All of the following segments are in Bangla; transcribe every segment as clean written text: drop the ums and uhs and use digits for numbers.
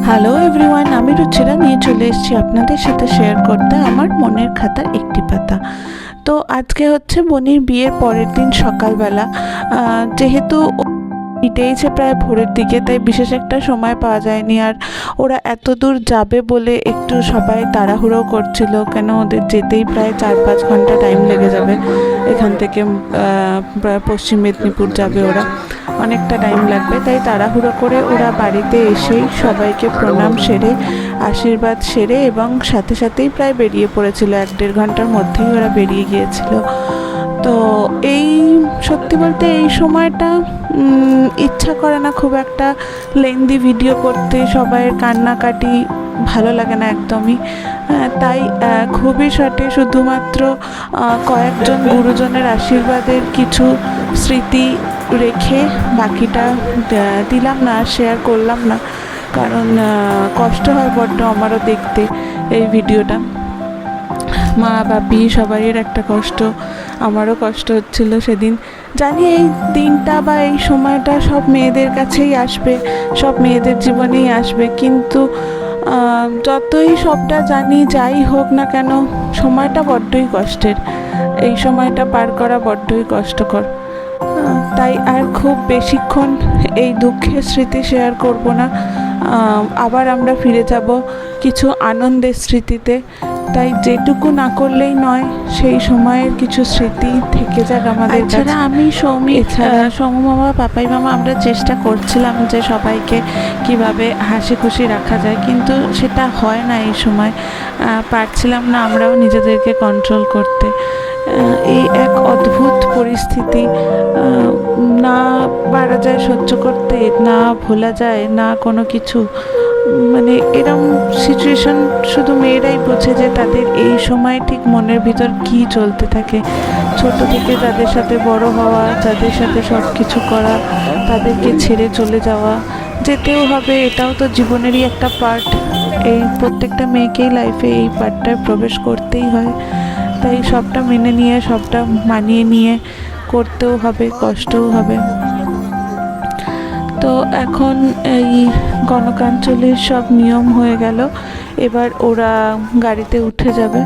হ্যালো এভরিওয়ান, আমি রুচিরা নিয়ে চলে এসেছি আপনাদের সাথে শেয়ার করতে আমার মনের খাতার একটি পাতা। তো আজকে হচ্ছে বনির বিয়ের পরের দিন সকালবেলা। যেহেতু মিটেইছে প্রায় ভোরের দিকে, তাই বিশেষ একটা সময় পাওয়া যায়নি। আর ওরা এত দূর যাবে বলে একটু সবাই তাড়াহুড়ো করছিল, কেন ওদের যেতেই প্রায় 4-5 ঘন্টা টাইম লেগে যাবে। এখান থেকে পশ্চিম মেদিনীপুর যাবে ওরা, অনেকটা টাইম লাগবে। তাই তাড়াহুড়ো করে ওরা বাড়িতে এসেই সবাইকে প্রণাম সেরে, আশীর্বাদ সেরে এবং সাথে সাথেই প্রায় বেরিয়ে পড়েছিল। 1-1.5 ঘন্টার মধ্যেই ওরা বেরিয়ে গিয়েছিল। তো এই সত্যি বলতে এই সময়টা ইচ্ছা করে না খুব একটা লেন্দি ভিডিও করতে, সবাইয়ের কান্নাকাটি ভালো লাগে না একদমই। তাই খুবই শর্টে শুধুমাত্র কয়েকজন গুরুজনের আশীর্বাদের কিছু স্মৃতি রেখে বাকিটা দিলাম না, শেয়ার করলাম না, কারণ কষ্ট হয় বড্ড আমারও দেখতে এই ভিডিওটা। মা বাপি সবাইয়ের একটা কষ্ট, আমারও কষ্ট হচ্ছিল সেদিন। জানি এই দিনটা বা এই সময়টা সব মেয়েদের কাছেই আসবে, সব মেয়েদের জীবনেই আসবে, কিন্তু যতই সবটা জানি, যাই হোক না কেন, সময়টা বড্ডই কষ্টের। এই সময়টা পার করা বড্ডই কষ্টকর। তাই আর খুব বেশিক্ষণ এই দুঃখের স্মৃতি শেয়ার করব না। আবার আমরা ফিরে যাব কিছু আনন্দের স্মৃতিতে। তাই যেটুকু না করলেই নয়, সেই সময়ের কিছু স্মৃতি থেকে যাক আমাদের কাছে। এছাড়া আমি সৌমু মামা, পাপাই মামা আমরা চেষ্টা করছিলাম যে সবাইকে কিভাবে হাসি খুশি রাখা যায়, কিন্তু সেটা হয় না এই সময়। পারছিলাম না আমরাও নিজেদেরকে কন্ট্রোল করতে। এই এক অদ্ভুত পরিস্থিতি, না পারা যায় সহ্য করতে, না ভোলা যায়, না কোনো কিছু। মানে এরম সিচুয়েশন শুধু মেয়েরাই বোঝে যে তাদের এই সময় ঠিক মনের ভিতর কী চলতে থাকে। ছোট থেকে তাদের সাথে বড় হওয়া, তাদের সাথে সব কিছু করা, তাদেরকে ছেড়ে চলে যাওয়া, যেতেও হবে, এটাও তো জীবনেরই একটা পার্ট। এই প্রত্যেকটা মেয়েকেই লাইফে এই পার্টটায় প্রবেশ করতেই হয়। তাই সবটা মেনে নিয়ে, সবটা মানিয়ে নিয়ে করতেও হবে, কষ্টও হবে। তো এখন এই গণকাঞ্চলির সব নিয়ম হয়ে গেল, এবার ওরা গাড়িতে উঠে যাবে।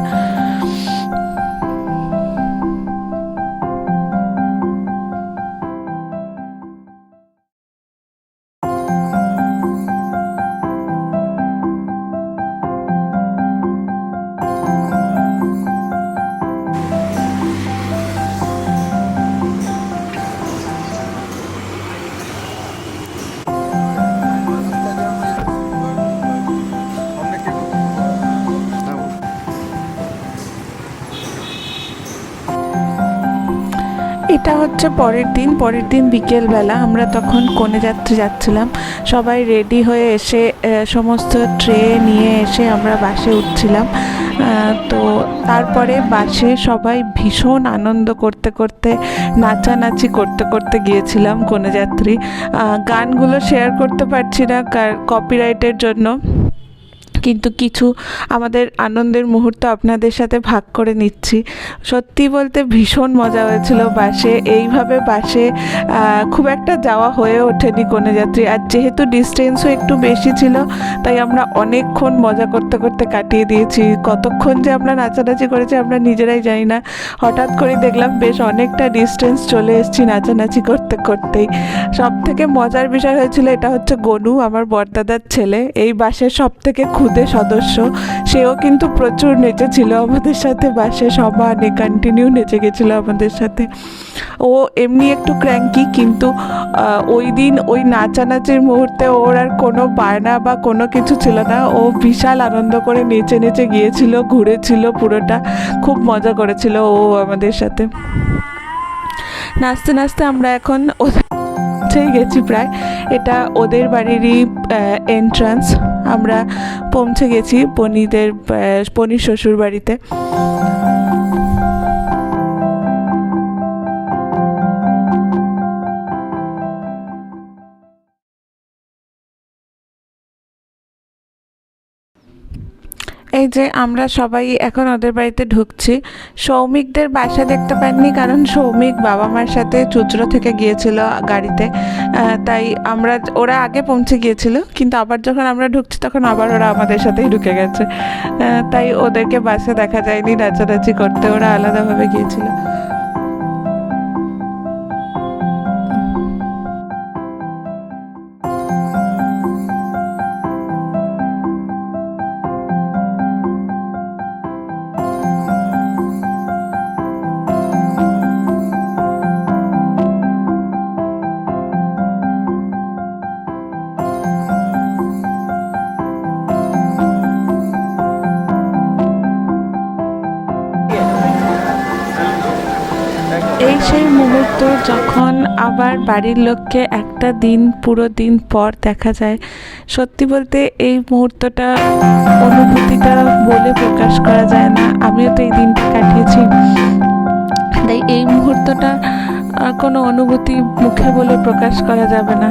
এটা হচ্ছে পরের দিন বিকেলবেলা। আমরা তখন কনেযাত্রী যাচ্ছিলাম, সবাই রেডি হয়ে এসে সমস্ত ট্রে নিয়ে এসে আমরা বাসে উঠছিলাম। তো তারপরে বাসে সবাই ভীষণ আনন্দ করতে করতে, নাচানাচি করতে করতে গিয়েছিলাম কনেযাত্রী। গানগুলো শেয়ার করতে পারছি না কপিরাইটের জন্য, কিন্তু কিছু আমাদের আনন্দের মুহূর্ত আপনাদের সাথে ভাগ করে নিচ্ছি। সত্যি বলতে ভীষণ মজা হয়েছিল বাসে। এইভাবে বাসে খুব একটা যাওয়া হয়ে ওঠেনি কনেযাত্রী। আর যেহেতু ডিস্টেন্সও একটু বেশি ছিল, তাই আমরা অনেকক্ষণ মজা করতে করতে কাটিয়ে দিয়েছি। কতক্ষণ যে আমরা নাচানাচি করেছি আমরা নিজেরাই জানি না। হঠাৎ করে দেখলাম বেশ অনেকটা ডিস্টেন্স চলে এসেছি নাচানাচি করতে করতেই। সব থেকে মজার বিষয় হয়েছিল, এটা হচ্ছে গনু, আমার বড়দাদার ছেলে, এই বাসের সব থেকে খুদে সদস্য। সেও কিন্তু প্রচুর নেচেছিল আমাদের সাথে, বাসে সমানে কন্টিনিউ নেচে গেছিল আমাদের সাথে। ও এমনি একটু ক্র্যাঙ্কি, কিন্তু ওই দিন ওই নাচানাচির মুহূর্তে ওর আর কোনো বায়না বা কোনো কিছু ছিল না। ও বিশাল আনন্দ করে নেচে নেচে গিয়েছিল, ঘুরেছিল পুরোটা, খুব মজা করেছিল ও আমাদের সাথে। নাচতে নাচতে আমরা এখন পৌঁছেই গেছি প্রায়। এটা ওদের বাড়িরই এন্ট্রান্স। আমরা পৌঁছে গেছি পনির শ্বশুর বাড়িতে। এই যে আমরা সবাই এখন ওদের বাড়িতে ঢুকছি। সৌমিকদের বাসা দেখতে পাননি, কারণ সৌমিক বাবা মার সাথে চুচড়ো থেকে গিয়েছিল গাড়িতে, তাই ওরা আগে পৌঁছে গিয়েছিল, কিন্তু আবার যখন আমরা ঢুকছি তখন আবার ওরা আমাদের সাথেই ঢুকে গেছে, তাই ওদেরকে বাসে দেখা যায়নি নাচানাচি করতে, ওরা আলাদাভাবে গিয়েছিল। এই সেই মুহূর্ত যখন আবার বাড়ির লোককে একটা দিন, পুরো দিন পর দেখা যায়। সত্যি বলতে এই মুহূর্তটা, অনুভূতিটা বলে প্রকাশ করা যায় না। আমিও তো এই দিনটা কাটিয়েছি, তাই এই মুহূর্তটা কোনো অনুভূতি মুখে বলে প্রকাশ করা যাবে না।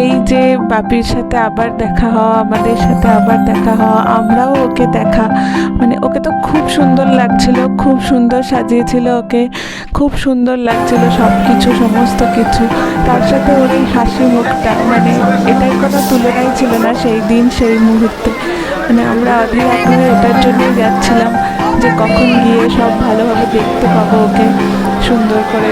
এই যে বাপির সাথে আবার দেখা হওয়া, আমাদের সাথে আবার দেখা হওয়া, আমরাও ওকে দেখা, মানে ওকে তো খুব সুন্দর লাগছিল, খুব সুন্দর সাজিয়েছিল ওকে, খুব সুন্দর লাগছিল সব কিছু, সমস্ত কিছু। তার সাথে ওর এই হাসি মুখটা, মানে এটার কোনো তুলনাই ছিল না সেই দিন, সেই মুহূর্তে। মানে আমরা অধীর আগ্রহে এটার জন্যই যাচ্ছিলাম যে কখন গিয়ে সব ভালোভাবে দেখতে পাবো ওকে সুন্দর করে।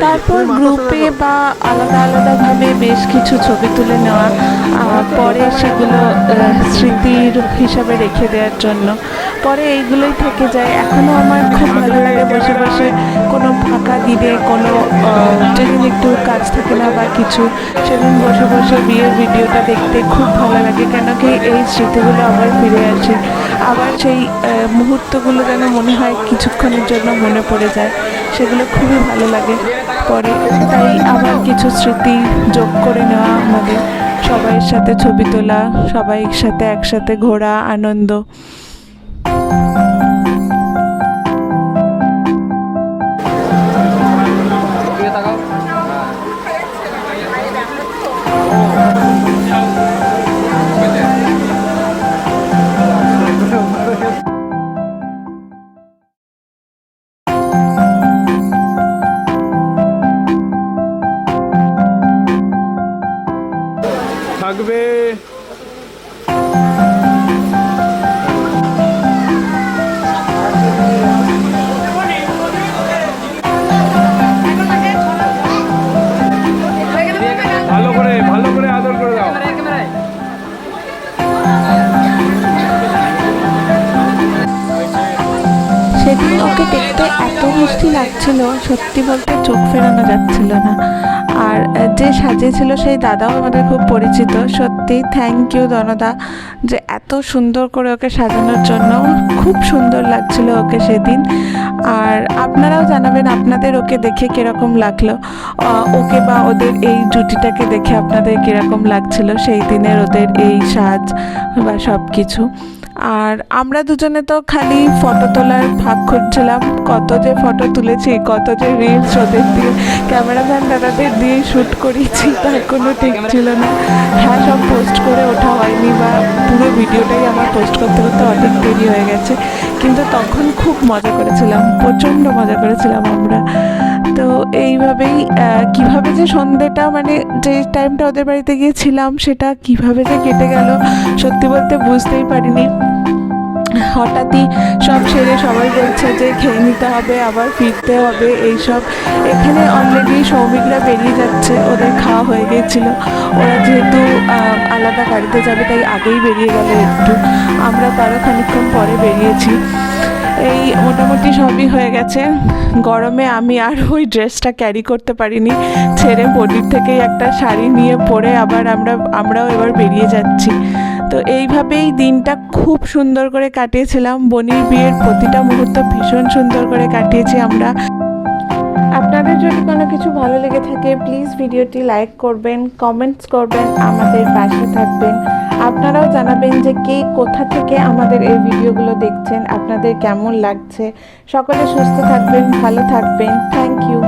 তারপর গ্রুপে বা আলাদা আলাদাভাবে বেশ কিছু ছবি তুলে নেওয়া, পরে সেগুলো স্মৃতির হিসাবে রেখে দেওয়ার জন্য। পরে এইগুলোই থেকে যায়। এখনও আমার খুব ভালো লাগে বসে বসে কোনো ফাঁকা দিনে, কোনো যেদিন একটু কাজ থাকে না বা কিছু, সেদিন বসে বসে বিয়ের ভিডিওটা দেখতে খুব ভালো লাগে। কেন কি এই স্মৃতিগুলো আবার ফিরে আসে, আবার সেই মুহূর্তগুলো যেন মনে হয় কিছুক্ষণের জন্য মনে পড়ে যায়, সেগুলো খুবই ভালো লাগে পরে। তাই আবার কিছু স্মৃতি যোগ করে নেওয়া, আমাদের সবাইয়ের সাথে ছবি তোলা, সবাইয়ের সাথে একসাথে ঘোরা, আনন্দ। থাকবে ভালো করে আদর করে দাও। সেদিন ওকে দেখতে এত মিষ্টি লাগছিল, সত্যি বলতে চোখ ফেরানো যাচ্ছিল না। আর যে সাজিয়েছিল সেই দাদাও আমাদের খুব পরিচিত। সত্যি থ্যাংক ইউ দনদা, যে এত সুন্দর করে ওকে সাজানোর জন্য। খুব সুন্দর লাগছিল ওকে সেদিন। আর আপনারাও জানাবেন আপনাদের ওকে দেখে কীরকম লাগলো, ওকে বা ওদের এই জুটিটাকে দেখে আপনাদের কীরকম লাগছিল সেই দিনের ওদের এই সাজ বা সব কিছু। আর আমরা দুজনে তো খালি ফটো তোলার ভাগ করছিলাম, কত যে ফটো তুলেছি, কত যে রিলস ওদের দিয়ে, ক্যামেরাম্যান দাদাদের দিয়ে শ্যুট করিয়েছি, তার কোনো ঠিক ছিল না। হ্যাঁ, সব পোস্ট করে ওঠা হয়নি, বা পুরো ভিডিওটাই আমার পোস্ট করতে করতে অনেক দেরি হয়ে গেছে, কিন্তু তখন খুব মজা করেছিলাম, প্রচণ্ড মজা করেছিলাম আমরা। তো এইভাবেই কিভাবে যে সন্ধ্যেটা, মানে যে টাইমটা ওদের বাড়িতে গিয়েছিলাম সেটা কিভাবে যে কেটে গেল সত্যি বলতে বুঝতেই পারিনি। হঠাৎই সব সেরে সবাই বলছে যে খেয়ে নিতে হবে, আবার ফিরতে হবে, এইসব। এখানে অলরেডি সৌমিকরা বেরিয়ে যাচ্ছে, ওদের খাওয়া হয়ে গিয়েছিল। ওরা যেহেতু আলাদা গাড়িতে যাবে তাই আগেই বেরিয়ে গেল একটু, আমরা তারও খানিকক্ষণ পরে বেরিয়েছি। এই মোটামুটি সবই হয়ে গেছে। গরমে আমি আর ওই ড্রেসটা ক্যারি করতে পারিনি, ছেড়ে বডির থেকেই একটা শাড়ি নিয়ে পরে আবার আমরাও এবার বেরিয়ে যাচ্ছি। তো এইভাবেই দিনটা খুব সুন্দর করে কাটিয়েছিলাম। বনির বিয়ের প্রতিটা মুহূর্ত ভীষণ সুন্দর করে কাটিয়েছি আমরা। আপনাদের যদি কোনো কিছু ভালো লেগে থাকে প্লিজ ভিডিওটি লাইক করবেন, কমেন্টস করবেন, আমাদের পাশে থাকবেন। আপনারাও জানাবেন যে কে কোথা থেকে আমাদের এই ভিডিওগুলো দেখছেন, আপনাদের কেমন লাগছে। সকলে সুস্থ থাকবেন, ভালো থাকবেন। Thank you.